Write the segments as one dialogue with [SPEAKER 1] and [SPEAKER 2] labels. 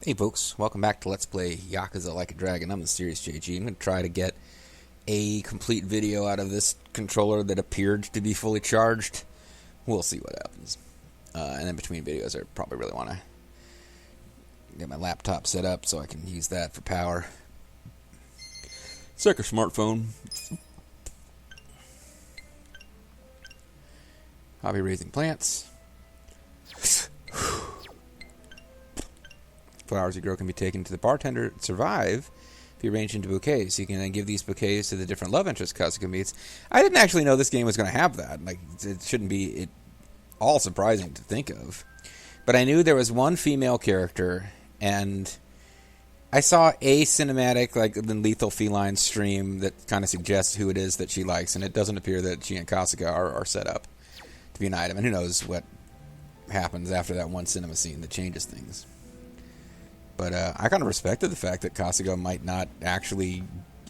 [SPEAKER 1] Hey folks, welcome back to Let's Play Yakuza Like a Dragon. I'm the Serious JG. I'm going to try to get a complete video out of this controller that appeared to be fully charged. We'll see what happens. And in between videos, I probably really want to get my laptop set up so I can use that for power. It's like a smartphone. Hobby raising plants. Flowers you grow can be taken to the bartender to survive if you arrange into bouquets. You can then give these bouquets to the different love interests Kasuga meets. I didn't actually know this game was going to have that. Like, it shouldn't be all surprising to think of. But I knew there was one female character, and I saw a cinematic, like the Lethal Feline stream that kind of suggests who it is that she likes, and it doesn't appear that she and Kasuga are set up to be an item. And who knows what happens after that one cinema scene that changes things. But I kind of respected the fact that Kasuga might not actually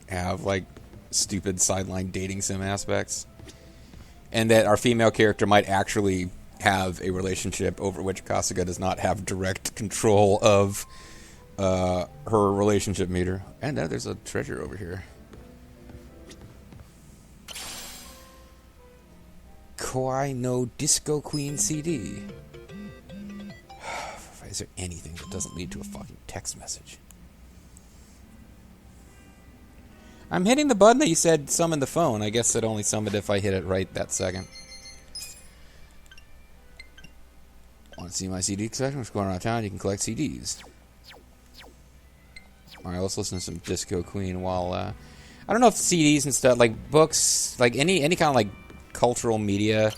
[SPEAKER 1] have, like, stupid sideline dating sim aspects. And that our female character might actually have a relationship over which Kasuga does not have direct control of her relationship meter. And there's a treasure over here. Kawaii no Disco Queen CD. Is there anything that doesn't lead to a fucking text message? I'm hitting the button that you said summon the phone. I guess it only summoned if I hit it right that second. Want to see my CD collection? What's going on around town? You can collect CDs. Alright, let's listen to some Disco Queen while... I don't know if CDs and stuff, like books, like any kind of like cultural media...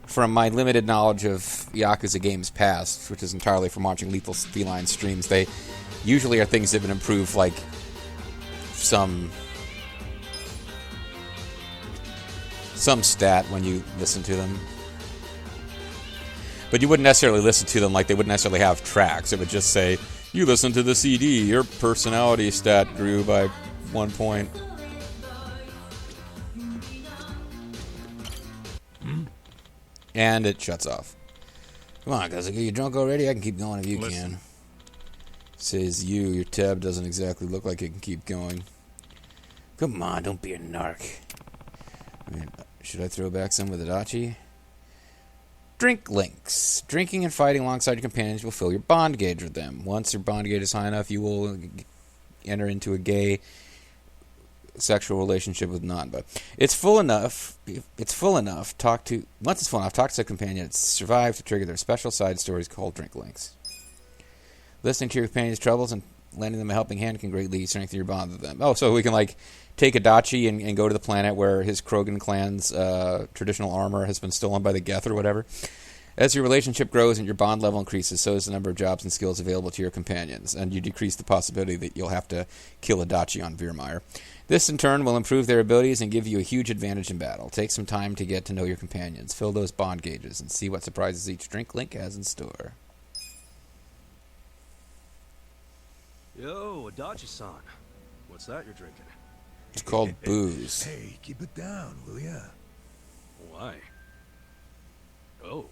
[SPEAKER 1] From my limited knowledge of Yakuza games past, which is entirely from watching Lethal Feline streams, they usually are things that have been improved, like some stat when you listen to them. But you wouldn't necessarily listen to them like they wouldn't necessarily have tracks. It would just say, you listen to the CD, your personality stat grew by 1 point. And it shuts off. Come on, guys. Are you drunk already? I can keep going if you can. Says you. Your tab doesn't exactly look like it can keep going. Come on, don't be a narc. I mean, should I throw back some with Adachi? Drink links. Drinking and fighting alongside your companions will fill your bond gauge with them. Once your bond gauge is high enough, you will enter into a gay sexual relationship with Nanba. It's full enough. Once it's full enough, talk to a companion that's survived to trigger their special side stories called drink links. Listening to your companion's troubles and lending them a helping hand can greatly strengthen your bond with them. Oh, so we can like take Adachi and go to the planet where his Krogan clan's traditional armor has been stolen by the Geth or whatever. As your relationship grows and your bond level increases, so does the number of jobs and skills available to your companions, and you decrease the possibility that you'll have to kill Adachi on Virmire. This, in turn, will improve their abilities and give you a huge advantage in battle. Take some time to get to know your companions, fill those bond gauges, and see what surprises each drink link has in store.
[SPEAKER 2] Yo, Adachi-san. What's that you're drinking?
[SPEAKER 1] It's called booze.
[SPEAKER 3] Hey, keep it down, will ya?
[SPEAKER 2] Why? Oh,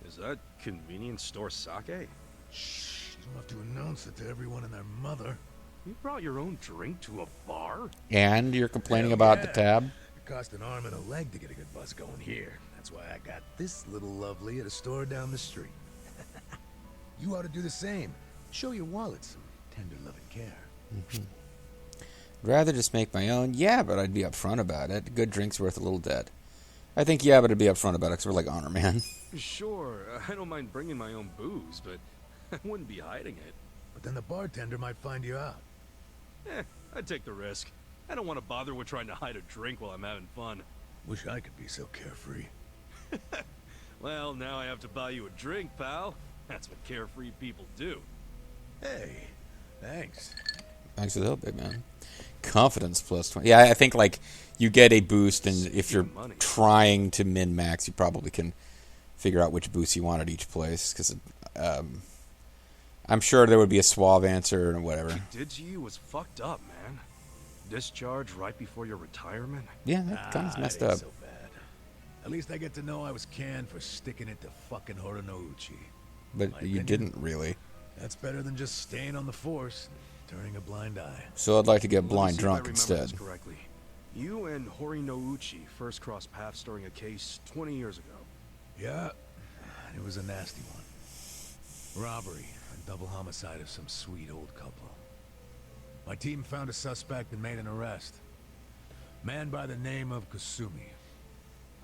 [SPEAKER 2] is that convenience store sake?
[SPEAKER 3] Shh, you don't have to announce it to everyone and their mother.
[SPEAKER 2] You brought your own drink to a bar?
[SPEAKER 1] And you're complaining
[SPEAKER 3] Hell
[SPEAKER 1] about
[SPEAKER 3] yeah.
[SPEAKER 1] the tab?
[SPEAKER 3] It cost an arm and a leg to get a good buzz going here. That's why I got this little lovely at a store down the street. You ought to do the same. Show your wallet some tender love and care.
[SPEAKER 1] Mm-hmm. I'd rather just make my own. Yeah, but I'd be upfront about it. Good drink's worth a little debt. I think yeah, but I'd be upfront about it because we're like honor man.
[SPEAKER 2] Sure, I don't mind bringing my own booze, but I wouldn't be hiding it.
[SPEAKER 3] But then the bartender might find you out.
[SPEAKER 2] I'd take the risk. I don't want to bother with trying to hide a drink while I'm having fun.
[SPEAKER 3] Wish I could be so carefree.
[SPEAKER 2] Well, now I have to buy you a drink, pal. That's what carefree people do.
[SPEAKER 3] Hey, thanks.
[SPEAKER 1] Thanks for the help, big man. Confidence plus 20. Yeah, I think like you get a boost, and if you're trying to min-max, you probably can figure out which boost you want at each place. Because I'm sure there would be a suave answer or whatever.
[SPEAKER 2] What you did to you was fucked up, man. Discharge right before your retirement.
[SPEAKER 1] Yeah, that kind of messed
[SPEAKER 3] Ain't
[SPEAKER 1] up.
[SPEAKER 3] so bad. At least I get to know I was canned for sticking it to fucking Horonouchi.
[SPEAKER 1] But
[SPEAKER 3] My
[SPEAKER 1] you
[SPEAKER 3] opinion?
[SPEAKER 1] didn't really.
[SPEAKER 3] That's better than just staying on the force, turning a blind eye.
[SPEAKER 1] So I'd like to get
[SPEAKER 2] Let me
[SPEAKER 1] blind
[SPEAKER 2] see if I
[SPEAKER 1] drunk
[SPEAKER 2] remember
[SPEAKER 1] instead.
[SPEAKER 2] this correctly. You and Hori Nouchi first crossed paths during a case 20 years ago.
[SPEAKER 3] Yeah, it was a nasty one. Robbery and double homicide of some sweet old couple. My team found a suspect and made an arrest. Man by the name of Kasumi.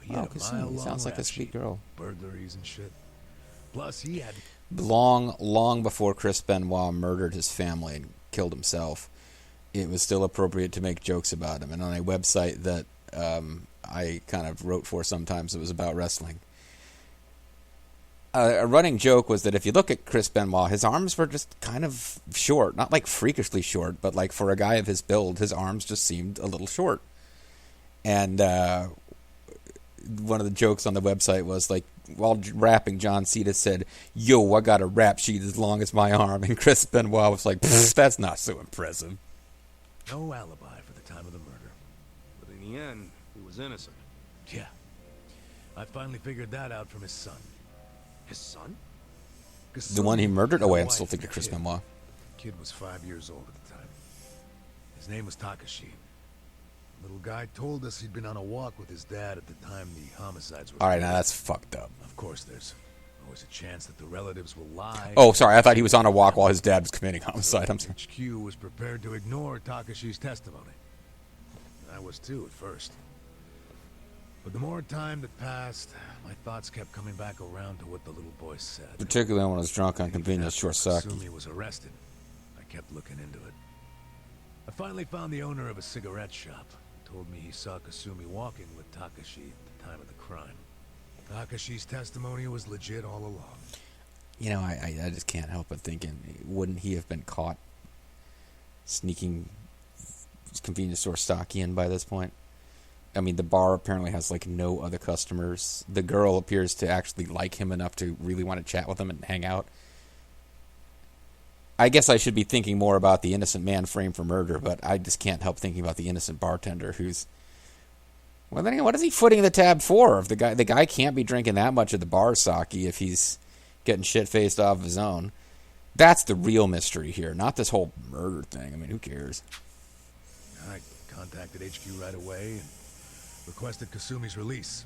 [SPEAKER 3] He had a mile-long
[SPEAKER 1] Sounds like a
[SPEAKER 3] rap
[SPEAKER 1] sweet
[SPEAKER 3] sheet,
[SPEAKER 1] girl.
[SPEAKER 3] burglaries and shit. Plus, he had...
[SPEAKER 1] Long before Chris Benoit murdered his family and killed himself, it was still appropriate to make jokes about him. And on a website that I kind of wrote for sometimes, it was about wrestling. A running joke was that if you look at Chris Benoit, his arms were just kind of short. Not like freakishly short, but like for a guy of his build, his arms just seemed a little short. And one of the jokes on the website was like, while rapping, John Cena said, "Yo, I got a rap sheet as long as my arm." And Chris Benoit was like, "That's not so impressive."
[SPEAKER 3] no alibi for the time of the murder.
[SPEAKER 2] But in the end, he was innocent.
[SPEAKER 3] Yeah. I finally figured that out from his son.
[SPEAKER 2] His son?
[SPEAKER 1] The one he murdered? Oh, wait, I'm still
[SPEAKER 3] Wife
[SPEAKER 1] thinking
[SPEAKER 3] and
[SPEAKER 1] Chris
[SPEAKER 3] kid.
[SPEAKER 1] Benoit.
[SPEAKER 3] The kid was 5 years old at the time. His name was Takashi. The little guy told us he'd been on a walk with his dad at the time the homicides were...
[SPEAKER 1] All right, now that's fucked up.
[SPEAKER 3] Of course, there's always a chance that the relatives will lie.
[SPEAKER 1] Oh, sorry, I thought he was on a walk while his dad was committing homicide. I'm sorry.
[SPEAKER 3] HQ was prepared to ignore Takashi's testimony. I was too at first. But the more time that passed, my thoughts kept coming back around to what the little boy said.
[SPEAKER 1] Particularly when I was drunk on convenience short sake.
[SPEAKER 3] Kasumi was arrested. I kept looking into it. I finally found the owner of a cigarette shop. Told me he saw Kasumi walking with Takashi at the time of the crime. Takashi's testimony was legit all along.
[SPEAKER 1] You know, I just can't help but thinking, wouldn't he have been caught sneaking convenience store stock in by this point? I mean, the bar apparently has, like, no other customers. The girl appears to actually like him enough to really want to chat with him and hang out. I guess I should be thinking more about the innocent man framed for murder, but I just can't help thinking about the innocent bartender who's... Well, then again, what is he footing the tab for? If the guy can't be drinking that much of the bar sake if he's getting shit-faced off of his own. That's the real mystery here, not this whole murder thing. I mean, who cares?
[SPEAKER 3] I contacted HQ right away and requested Kasumi's release.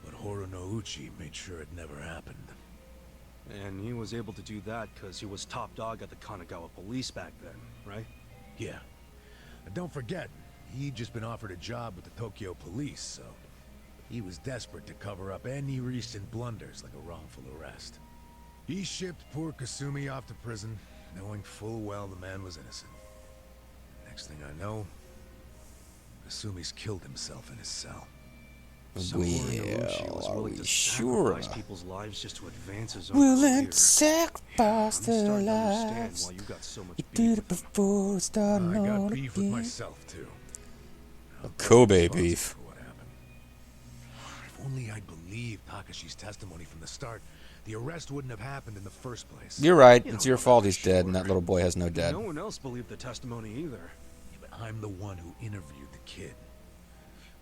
[SPEAKER 3] But Horo Nouchi made sure it never happened.
[SPEAKER 2] And he was able to do that because he was top dog at the Kanagawa police back then, right?
[SPEAKER 3] Yeah. And don't forget, he'd just been offered a job with the Tokyo police, so he was desperate to cover up any recent blunders like a wrongful arrest. He shipped poor Kasumi off to prison, knowing full well the man was innocent. Next thing I know, Kasumi's killed himself in his cell.
[SPEAKER 2] So Horinoshi was
[SPEAKER 1] Well, are
[SPEAKER 2] willing
[SPEAKER 1] we
[SPEAKER 2] to
[SPEAKER 1] sure?
[SPEAKER 2] sacrifice people's lives just to advance his own
[SPEAKER 1] Willing
[SPEAKER 2] career.
[SPEAKER 1] to sacrifice
[SPEAKER 2] I'm
[SPEAKER 1] their
[SPEAKER 2] starting to understand
[SPEAKER 1] lives.
[SPEAKER 2] why you got so much
[SPEAKER 1] You
[SPEAKER 2] beef
[SPEAKER 1] did
[SPEAKER 2] with
[SPEAKER 1] it
[SPEAKER 2] him.
[SPEAKER 1] before it started
[SPEAKER 3] I
[SPEAKER 1] all
[SPEAKER 3] got beef with
[SPEAKER 1] again.
[SPEAKER 3] myself, too. I'm
[SPEAKER 1] Kobe
[SPEAKER 3] responsible
[SPEAKER 1] beef.
[SPEAKER 3] for what happened. If only I'd believed Takashi's testimony from the start, the arrest wouldn't have happened in the first place.
[SPEAKER 1] You're right.
[SPEAKER 2] You
[SPEAKER 1] It's
[SPEAKER 2] know,
[SPEAKER 1] your fault he's
[SPEAKER 2] sure.
[SPEAKER 1] dead, and that little boy has no dad.
[SPEAKER 2] No one else believed the testimony either.
[SPEAKER 3] Yeah, but I'm the one who interviewed the kid.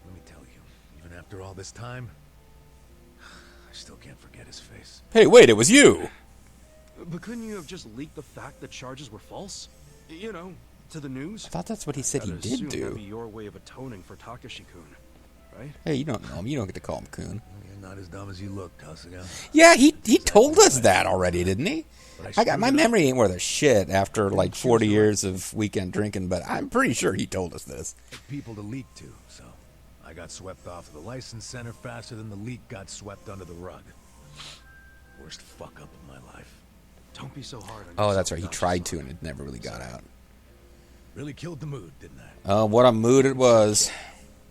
[SPEAKER 3] Let me tell you, even after all this time, I still can't forget his face.
[SPEAKER 1] Hey, wait, it was you!
[SPEAKER 2] But couldn't you have just leaked the fact that charges were false? You know, to the news?
[SPEAKER 1] I thought that's what he said he
[SPEAKER 2] I'd
[SPEAKER 1] did
[SPEAKER 2] assume that'd be
[SPEAKER 1] do.
[SPEAKER 2] your way of atoning for Takashi-kun, right?
[SPEAKER 1] Hey, you don't know him. You don't get to call him Coon.
[SPEAKER 3] You're not as dumb as you look, Kasuga.
[SPEAKER 1] Yeah, he told us that already, didn't he?
[SPEAKER 3] But
[SPEAKER 1] I got my
[SPEAKER 3] screwed it up.
[SPEAKER 1] memory ain't worth a shit after like 40 years of weekend drinking, but I'm pretty sure he told us this.
[SPEAKER 3] People to leak to, so I got swept off to the license center faster than the leak got swept under the rug. Worst fuck up of my life.
[SPEAKER 2] Don't be so hard on
[SPEAKER 1] Oh,
[SPEAKER 2] yourself,
[SPEAKER 1] that's right. He
[SPEAKER 2] Dutch,
[SPEAKER 1] tried
[SPEAKER 2] son.
[SPEAKER 1] to, and it never really got out.
[SPEAKER 3] Really killed the mood, didn't I?
[SPEAKER 1] What a mood it was.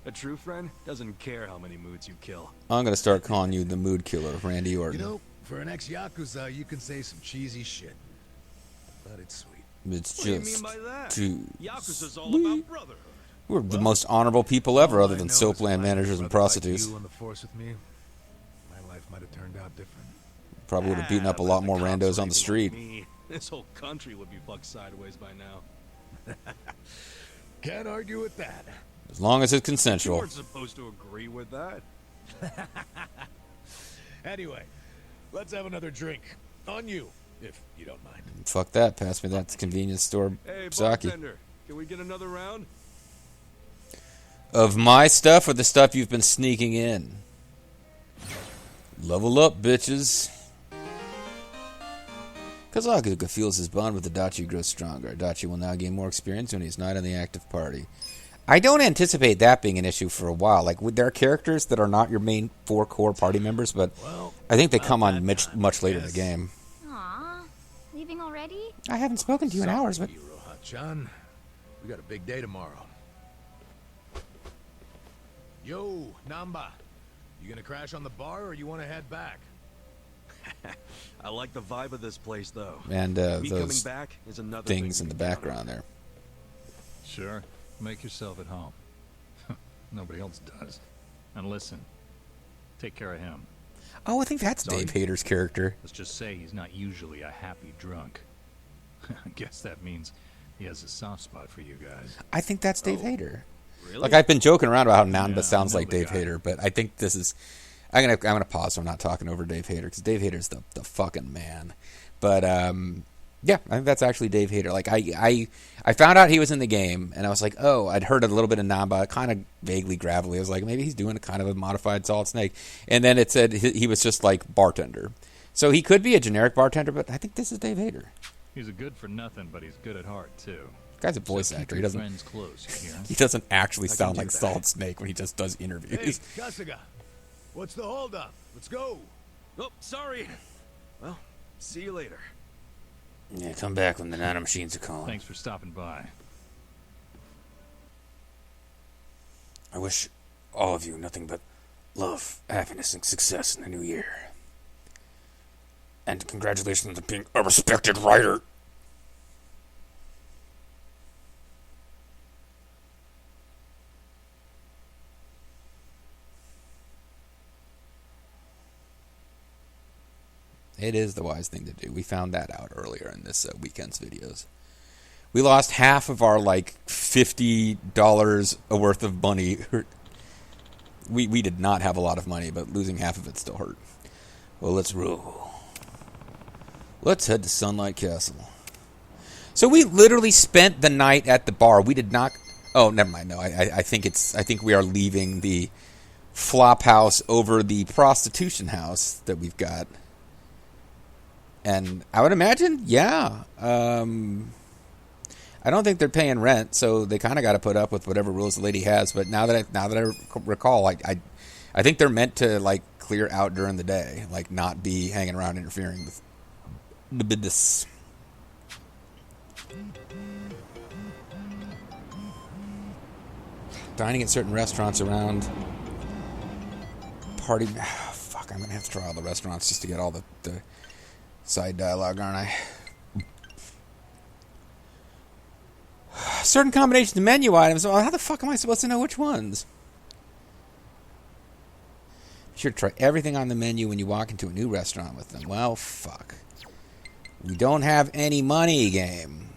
[SPEAKER 2] A true friend doesn't care how many moods you kill.
[SPEAKER 1] I'm gonna start calling you the mood killer, Randy Orton.
[SPEAKER 3] You know, for an ex-Yakuza, you can say some cheesy shit. But it's sweet.
[SPEAKER 1] It's
[SPEAKER 2] What do you mean
[SPEAKER 1] just
[SPEAKER 2] by that?
[SPEAKER 1] too.
[SPEAKER 2] Yakuza's all about brotherhood.
[SPEAKER 1] We're the most honorable people ever,
[SPEAKER 3] All
[SPEAKER 1] other
[SPEAKER 3] I
[SPEAKER 1] than
[SPEAKER 3] know
[SPEAKER 1] soap
[SPEAKER 3] is if
[SPEAKER 1] land
[SPEAKER 3] I had a
[SPEAKER 1] managers and
[SPEAKER 3] brother like
[SPEAKER 1] prostitutes.
[SPEAKER 3] you on the force with me, my life might have turned out different.
[SPEAKER 1] Probably would have beaten up a
[SPEAKER 2] but
[SPEAKER 1] lot
[SPEAKER 2] if
[SPEAKER 1] more
[SPEAKER 2] cops
[SPEAKER 1] randos
[SPEAKER 2] were
[SPEAKER 1] on the
[SPEAKER 2] anything
[SPEAKER 1] street.
[SPEAKER 2] like me, this whole country would be fucked sideways by now.
[SPEAKER 3] Can't argue with that.
[SPEAKER 1] As long as it's
[SPEAKER 2] You
[SPEAKER 1] consensual.
[SPEAKER 2] weren't supposed to agree with that.
[SPEAKER 3] Anyway, let's have another drink. On you. if you don't mind.
[SPEAKER 1] Fuck that. Pass me that convenience store
[SPEAKER 2] Hey,
[SPEAKER 1] sake.
[SPEAKER 2] bartender, can we get another round?
[SPEAKER 1] Of my stuff or the stuff you've been sneaking in? Level up, bitches. Because Yakuza feels his bond with Adachi grows stronger. Adachi will now gain more experience when he's not in the active party. I don't anticipate that being an issue for a while. Like, there are characters that are not your main 4 core party members, but I think they come on much later in the game.
[SPEAKER 4] Aw, leaving already?
[SPEAKER 1] I haven't spoken to you in hours, but...
[SPEAKER 3] Rehashing. We got a big day tomorrow. Yo, Namba. You gonna crash on the bar or you want to head back?
[SPEAKER 2] I like the vibe of this place, though.
[SPEAKER 1] And
[SPEAKER 2] Me coming
[SPEAKER 1] those
[SPEAKER 2] back is another
[SPEAKER 1] things
[SPEAKER 2] thing
[SPEAKER 1] in the
[SPEAKER 2] to count on.
[SPEAKER 1] background there.
[SPEAKER 5] Sure. Make yourself at home. Nobody else does. And listen, take care of him.
[SPEAKER 1] Oh, I think that's
[SPEAKER 5] Sorry.
[SPEAKER 1] Dave Hayter's character.
[SPEAKER 5] Let's just say he's not usually a happy drunk. I guess that means he has a soft spot for you guys.
[SPEAKER 1] I think that's Dave Hayter.
[SPEAKER 2] Really?
[SPEAKER 1] Like, I've been joking around about how Namba
[SPEAKER 5] Yeah,
[SPEAKER 1] sounds
[SPEAKER 5] I know
[SPEAKER 1] like
[SPEAKER 5] the
[SPEAKER 1] Dave
[SPEAKER 5] guy.
[SPEAKER 1] Hayter, but I think this is... I'm gonna pause so I'm not talking over Dave Hayter, because Dave Hayter's the fucking man. But, yeah, I think that's actually Dave Hayter. Like, I found out he was in the game, and I was like, oh, I'd heard a little bit of Namba, kind of vaguely gravelly. I was like, maybe he's doing a kind of a modified Solid Snake. And then it said he was just, like, bartender. So he could be a generic bartender, but I think this is Dave Hayter.
[SPEAKER 5] He's a good for nothing, but he's good at heart, too.
[SPEAKER 1] Guy's a voice
[SPEAKER 5] So keep
[SPEAKER 1] actor.
[SPEAKER 5] your
[SPEAKER 1] He doesn't...
[SPEAKER 5] friends close, you hear?
[SPEAKER 1] He doesn't actually
[SPEAKER 2] can
[SPEAKER 1] sound
[SPEAKER 2] do
[SPEAKER 1] like
[SPEAKER 2] that.
[SPEAKER 1] Solid Snake when he just does
[SPEAKER 3] Hey,
[SPEAKER 1] interviews.
[SPEAKER 3] Kasuga. What's the holdup? Let's go.
[SPEAKER 2] Oh, sorry. Well, see you later.
[SPEAKER 1] Yeah, come back when the nano machines are calling.
[SPEAKER 5] Thanks for stopping by.
[SPEAKER 1] I wish all of you nothing but love, happiness, and success in the new year. And congratulations on being a respected writer. It is the wise thing to do. We found that out earlier in this weekend's videos. We lost half of our, like, $50 worth of money. We did not have a lot of money, but losing half of it still hurt. Well, let's roll. Let's head to Sunlight Castle. So we literally spent the night at the bar. We did not... Oh, never mind. No, I think we are leaving the flop house over the prostitution house that we've got. And I would imagine, yeah. I don't think they're paying rent, so they kind of got to put up with whatever rules the lady has. But now that I recall, I think they're meant to, like, clear out during the day, like not be hanging around interfering with the business. Dining at certain restaurants around party. Fuck, I'm gonna have to try all the restaurants just to get all the side dialogue, aren't I? Certain combinations of menu items. Well, how the fuck am I supposed to know which ones? Be sure to try everything on the menu when you walk into a new restaurant with them. Well, fuck. We don't have any money, game.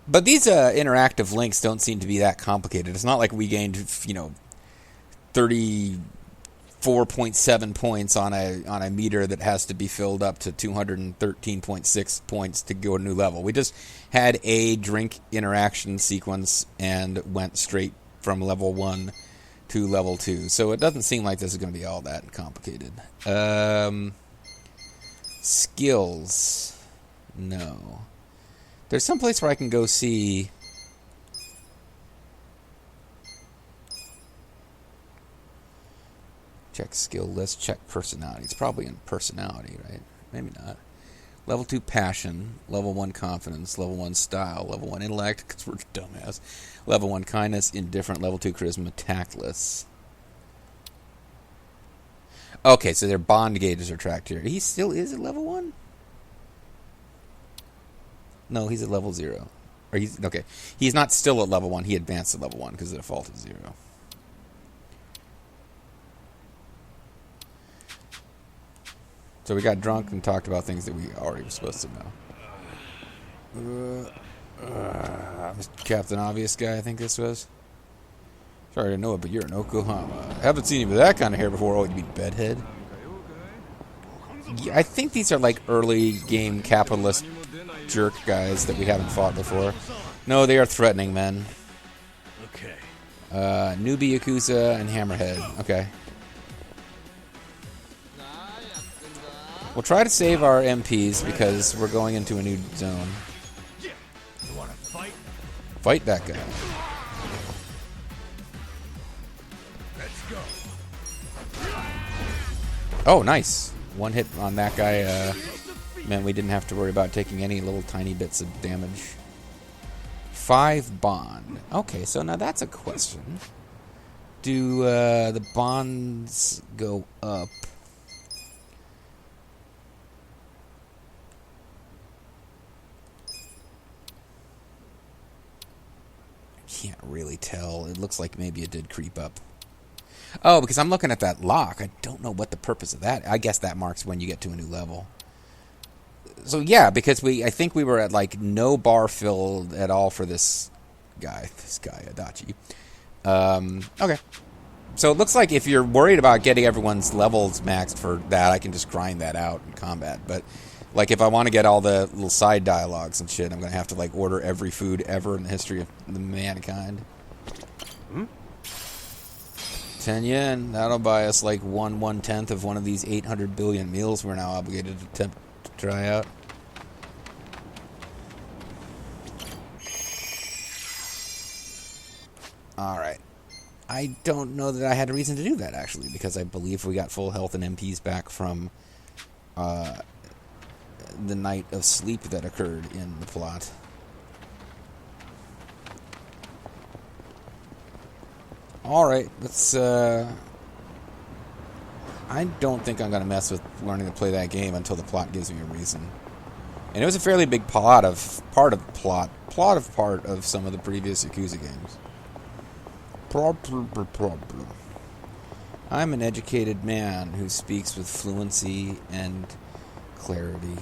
[SPEAKER 1] But these interactive links don't seem to be that complicated. It's not like we gained, 34.7 points on a meter that has to be filled up to 213.6 points to go to a new level. We just had a drink interaction sequence and went straight from level 1 to level 2. So it doesn't seem like this is going to be all that complicated. Skills. No. There's some place where I can go see... Check skill list, check personality. It's probably in personality, right? Maybe not. Level 2 passion, level 1 confidence, level 1 style, level 1 intellect, because we're dumbass. Level 1 kindness, indifferent, level 2 charisma, tactless. Okay, so their bond gauges are tracked here. He still is at level 1? No, he's at level 0. Or okay, he's not still at level 1. He advanced to level 1 because the default is 0. So we got drunk and talked about things that we already were supposed to know. Captain Obvious guy, I think this was. Sorry to know it, but you're in Oklahoma. Haven't seen you with that kind of hair before. Oh, you mean Bedhead? I think these are like early game capitalist jerk guys that we haven't fought before. No, they are threatening men.
[SPEAKER 3] Okay.
[SPEAKER 1] Newbie, Yakuza, and Hammerhead. Okay. We'll try to save our MPs because we're going into a new zone.
[SPEAKER 3] You wanna fight?
[SPEAKER 1] Fight that guy.
[SPEAKER 3] Let's go.
[SPEAKER 1] Oh, nice. One hit on that guy meant we didn't have to worry about taking any little tiny bits of damage. 5 bond. Okay, so now that's a question. Do the bonds go up? Can't really tell. It looks like maybe it did creep up. Oh, because I'm looking at that lock. I don't know what the purpose of that. I guess that marks when you get to a new level. So yeah, because I think we were at like no bar filled at all for this guy, Adachi. Okay. So it looks like if you're worried about getting everyone's levels maxed for that, I can just grind that out in combat. But like if I want to get all the little side dialogues and shit, I'm going to have to like order every food ever in the history of the mankind. 10 yen. That'll buy us like 1/10 of one of these 800 billion meals we're now obligated to attempt to try out. Alright. I don't know that I had a reason to do that, actually, because I believe we got full health and MPs back from the night of sleep that occurred in the plot. Alright, let's, I don't think I'm going to mess with learning to play that game until the plot gives me a reason. And it was a fairly big part of some of the previous Yakuza games. I'm an educated man who speaks with fluency and clarity.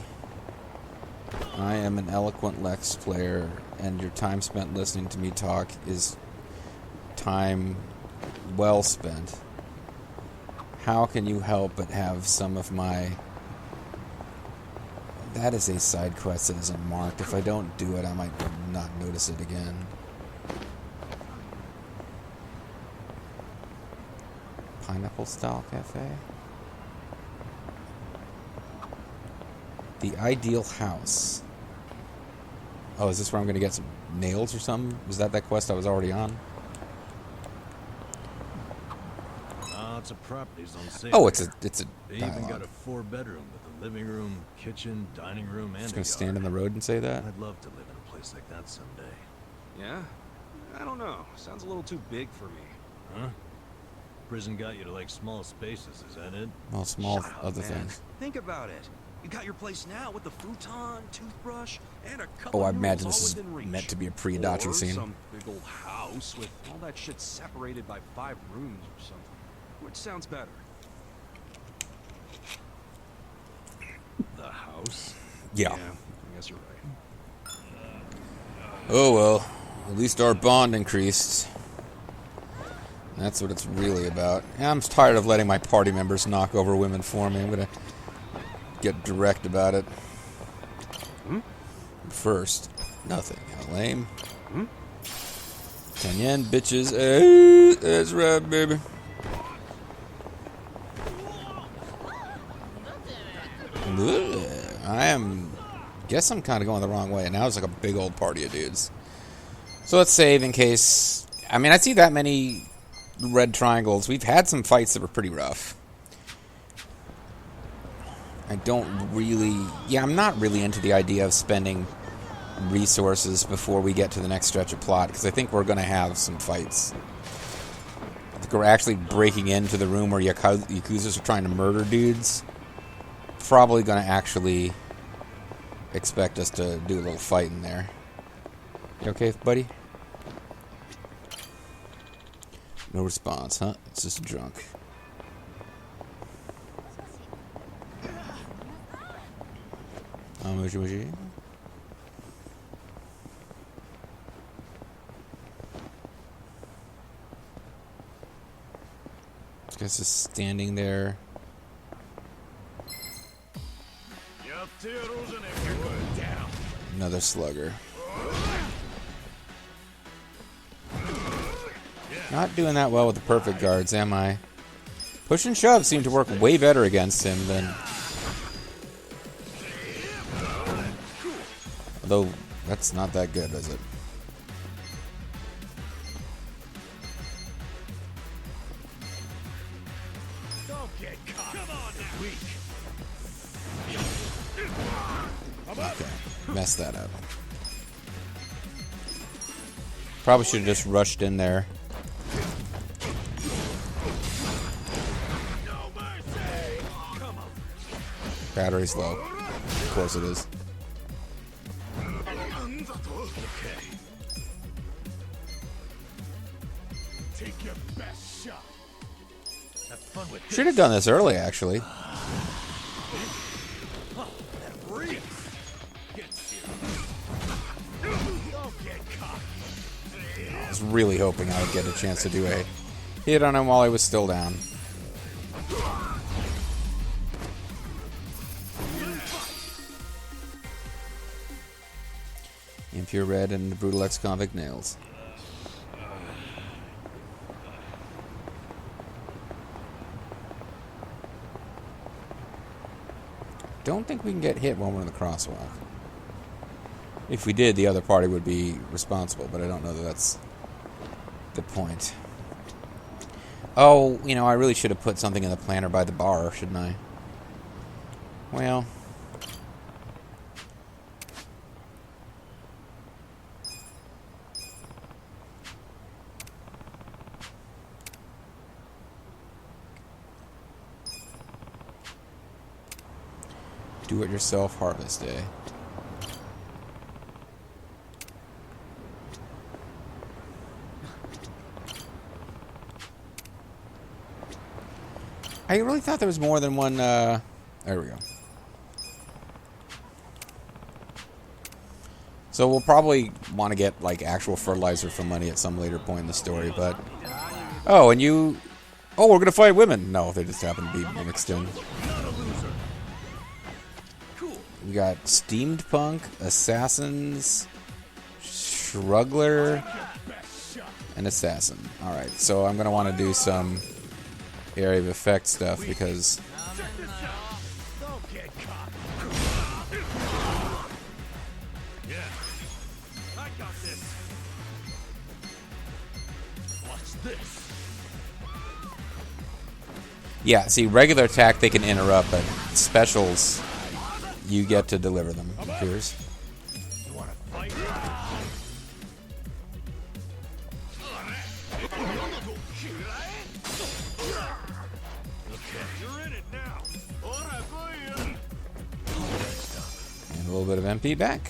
[SPEAKER 1] I am an eloquent Lex player, and your time spent listening to me talk is time well spent. How can you help but have some of my... That is a side quest that isn't marked. If I don't do it, I might not notice it again. Pineapple Style Cafe? The Ideal House. Oh, is this where I'm going to get some nails or something? Was that quest I was already on?
[SPEAKER 2] Lots of properties on sale.
[SPEAKER 1] Oh, it's a
[SPEAKER 2] They even got
[SPEAKER 1] dialogue.
[SPEAKER 2] a 4-bedroom with a living room, kitchen, dining room, and
[SPEAKER 1] Just
[SPEAKER 2] a
[SPEAKER 1] going to stand in the
[SPEAKER 2] yard.
[SPEAKER 1] road and say that?
[SPEAKER 2] I'd love to live in a place like that someday. Yeah? I don't know. Sounds a little too big for me. Huh? Prison got you to like small spaces, is that it?
[SPEAKER 1] Well, small
[SPEAKER 2] Shut up,
[SPEAKER 1] other
[SPEAKER 2] man.
[SPEAKER 1] things.
[SPEAKER 2] Think about it. You got your place now with the futon, toothbrush, and a couple
[SPEAKER 1] Oh, I
[SPEAKER 2] of
[SPEAKER 1] imagine
[SPEAKER 2] rooms
[SPEAKER 1] this
[SPEAKER 2] all
[SPEAKER 1] is
[SPEAKER 2] within reach.
[SPEAKER 1] meant to be a pre-Adachi
[SPEAKER 2] Or
[SPEAKER 1] scene.
[SPEAKER 2] some big old house with all that shit separated by 5 rooms or something. Which sounds better? The house?
[SPEAKER 1] Yeah.
[SPEAKER 2] I guess you're right.
[SPEAKER 1] Oh well, at least our bond increased. That's what it's really about. Yeah, I'm tired of letting my party members knock over women for me. I'm gonna get direct about it. First, nothing. How lame. 10 yen, bitches. Hey, that's right, baby. Guess I'm kind of going the wrong way. Now it's like a big old party of dudes. So let's save in case... I mean, I see that many red triangles. We've had some fights that were pretty rough. I don't really... Yeah, I'm not really into the idea of spending resources before we get to the next stretch of plot, because I think we're going to have some fights. I think we're actually breaking into the room where Yakuzas are trying to murder dudes. Probably going to actually expect us to do a little fight in there. You okay, buddy? No response, huh? It's just drunk. This guy's just standing there. Another slugger. Not doing that well with the perfect guards, am I? Push and shove seem to work way better against him than... Although, that's not that good, is it? Okay, messed that up. Probably should have just rushed in there. Battery's low. Of course it is.
[SPEAKER 3] Take your best shot. Have fun with
[SPEAKER 1] Should have done this early, actually. I was really hoping I would get a chance to do a hit on him while he was still down. Impure red and brutal ex-convict nails. Don't think we can get hit when we're in the crosswalk. If we did, the other party would be responsible, but I don't know that that's the point. Oh, you know, I really should have put something in the planter by the bar, shouldn't I? Well... Do-it-yourself harvest day. I really thought there was more than one, there we go. So we'll probably want to get, like, actual fertilizer for money at some later point in the story, but... Oh, and you... Oh, we're gonna fight women! No, they just happen to be mixed in. We got Steamed Punk, Assassins, Shrugler, and Assassin. Alright, so I'm going to want to do some area of effect stuff because... Yeah, see, regular attack they can interrupt, but specials... You get to deliver them, it appears. And a little bit of MP back.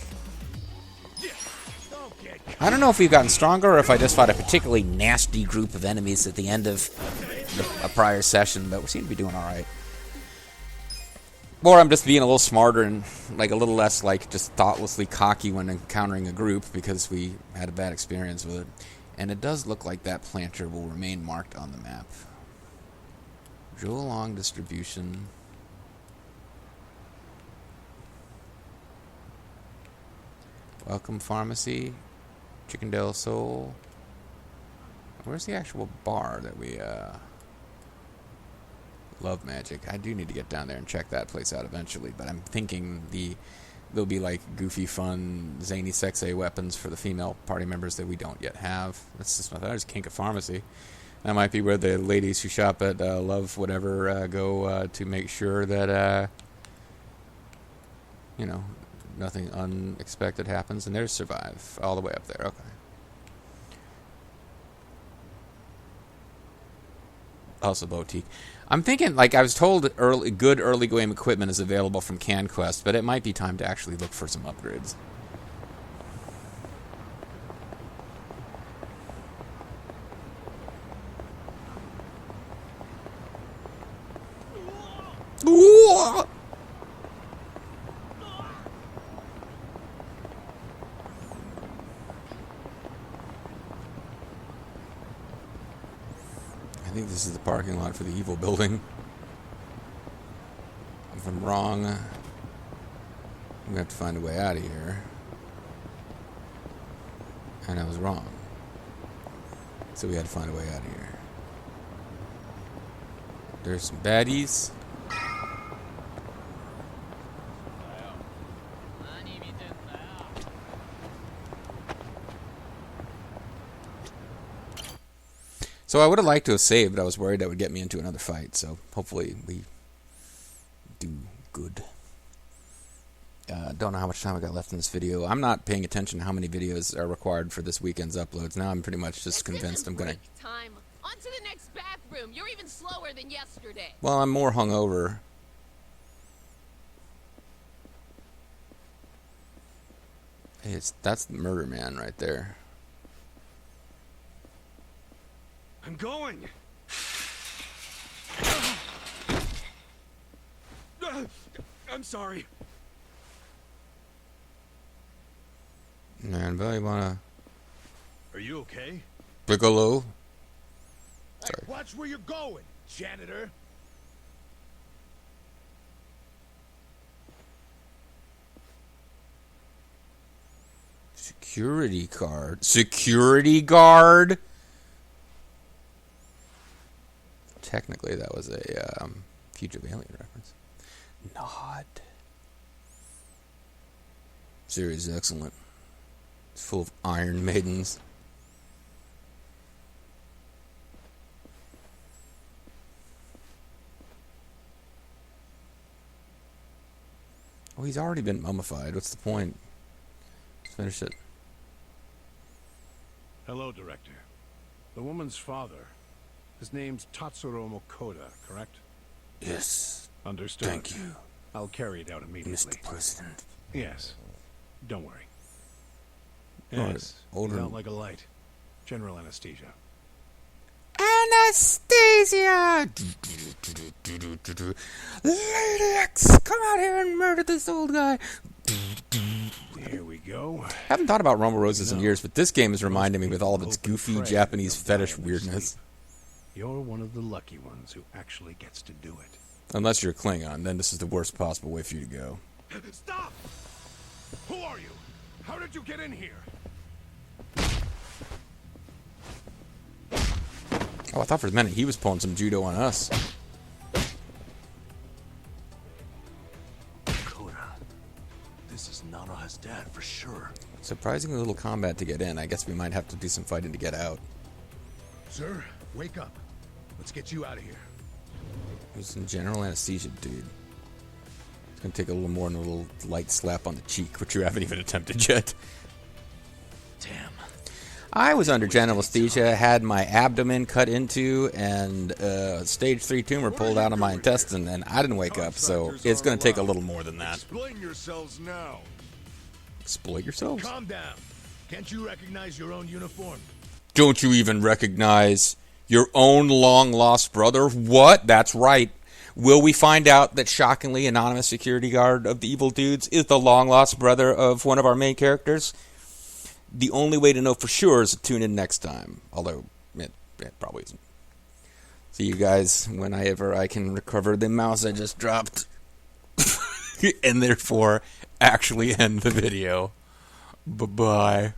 [SPEAKER 1] I don't know if we've gotten stronger or if I just fought a particularly nasty group of enemies at the end of a prior session, but we seem to be doing alright. Or I'm just being a little smarter and like a little less like just thoughtlessly cocky when encountering a group because we had a bad experience with it. And it does look like that planter will remain marked on the map. Drill along distribution. Welcome Pharmacy. Chicken Del Sol. Where's the actual bar that we Love Magic. I do need to get down there and check that place out eventually, but I'm thinking there'll be like goofy, fun, zany, sexy weapons for the female party members that we don't yet have. That's just my kink of pharmacy. That might be where the ladies who shop at Love Whatever go to make sure that you know, nothing unexpected happens, and there's Survive all the way up there. Okay. Also boutique. I'm thinking, like, I was told good early game equipment is available from CanQuest, but it might be time to actually look for some upgrades. Ooh! I think this is the parking lot for the evil building. If I'm wrong... We have to find a way out of here. And I was wrong. So we had to find a way out of here. There's some baddies. So I would have liked to have saved, but I was worried that would get me into another fight. So hopefully we do good. Don't know how much time I got left in this video. I'm not paying attention to how many videos are required for this weekend's uploads. Now I'm pretty much just convinced I'm gonna.
[SPEAKER 6] Time. On to the next bathroom. You're even slower than yesterday.
[SPEAKER 1] Well, I'm more hungover. Hey, that's the murder man right there.
[SPEAKER 2] I'm going. I'm sorry.
[SPEAKER 1] Man, you wanna
[SPEAKER 3] Are you okay?
[SPEAKER 1] Piccolo?
[SPEAKER 3] Hey,
[SPEAKER 1] Sorry.
[SPEAKER 3] watch where you're going, janitor.
[SPEAKER 1] Security card. Security guard? Technically, that was a Fugitive Alien reference. Nod. Series is excellent. It's full of Iron Maidens. Oh, he's already been mummified. What's the point? Let's finish it.
[SPEAKER 7] Hello, Director. The woman's father. His name's Tatsuro Mokoda, correct?
[SPEAKER 1] Yes.
[SPEAKER 7] Understood.
[SPEAKER 1] Thank you,
[SPEAKER 7] I'll carry it out immediately.
[SPEAKER 1] Mr. President.
[SPEAKER 7] Yes. Don't worry.
[SPEAKER 1] Alright,
[SPEAKER 7] Yes.
[SPEAKER 1] older-
[SPEAKER 7] He's out like a light. General anesthesia.
[SPEAKER 1] Anesthesia! Lady X, come out here and murder this old guy.
[SPEAKER 7] Here we go.
[SPEAKER 1] Haven't thought about Rumble Roses in
[SPEAKER 7] No.
[SPEAKER 1] years, but this game is reminding me
[SPEAKER 7] Most
[SPEAKER 1] with all of
[SPEAKER 7] people
[SPEAKER 1] its
[SPEAKER 7] hope and
[SPEAKER 1] goofy
[SPEAKER 7] pray
[SPEAKER 1] Japanese
[SPEAKER 7] they'll die
[SPEAKER 1] fetish
[SPEAKER 7] in their
[SPEAKER 1] weirdness.
[SPEAKER 7] sleep. You're one of the lucky ones who actually gets to do it.
[SPEAKER 1] Unless you're a Klingon, then this is the worst possible way for you to go.
[SPEAKER 3] Stop! Who are you? How did you get in here?
[SPEAKER 1] Oh, I thought for a minute he was pulling some judo on us.
[SPEAKER 2] Koda. This is Nanoha's dad for sure.
[SPEAKER 1] Surprisingly little combat to get in. I guess we might have to do some fighting to get out.
[SPEAKER 3] Sir, wake up. Let's get you out of here.
[SPEAKER 1] There's some general anesthesia, dude. It's gonna take a little more than a little light slap on the cheek, which you haven't even attempted yet.
[SPEAKER 2] Damn.
[SPEAKER 1] I was under general anesthesia, had my abdomen cut into, and stage 3 tumor pulled out of my intestine, and I didn't wake up, so it's going to take a little more than that.
[SPEAKER 3] Explain yourselves now.
[SPEAKER 1] Exploit yourselves?
[SPEAKER 3] Calm down. Can't you recognize your own uniform?
[SPEAKER 1] Don't you even recognize your own long-lost brother? What? That's right. Will we find out that shockingly anonymous security guard of the evil dudes is the long-lost brother of one of our main characters? The only way to know for sure is to tune in next time. Although, it probably isn't. See you guys whenever I can recover the mouse I just dropped. And therefore, actually end the video. Bye-bye.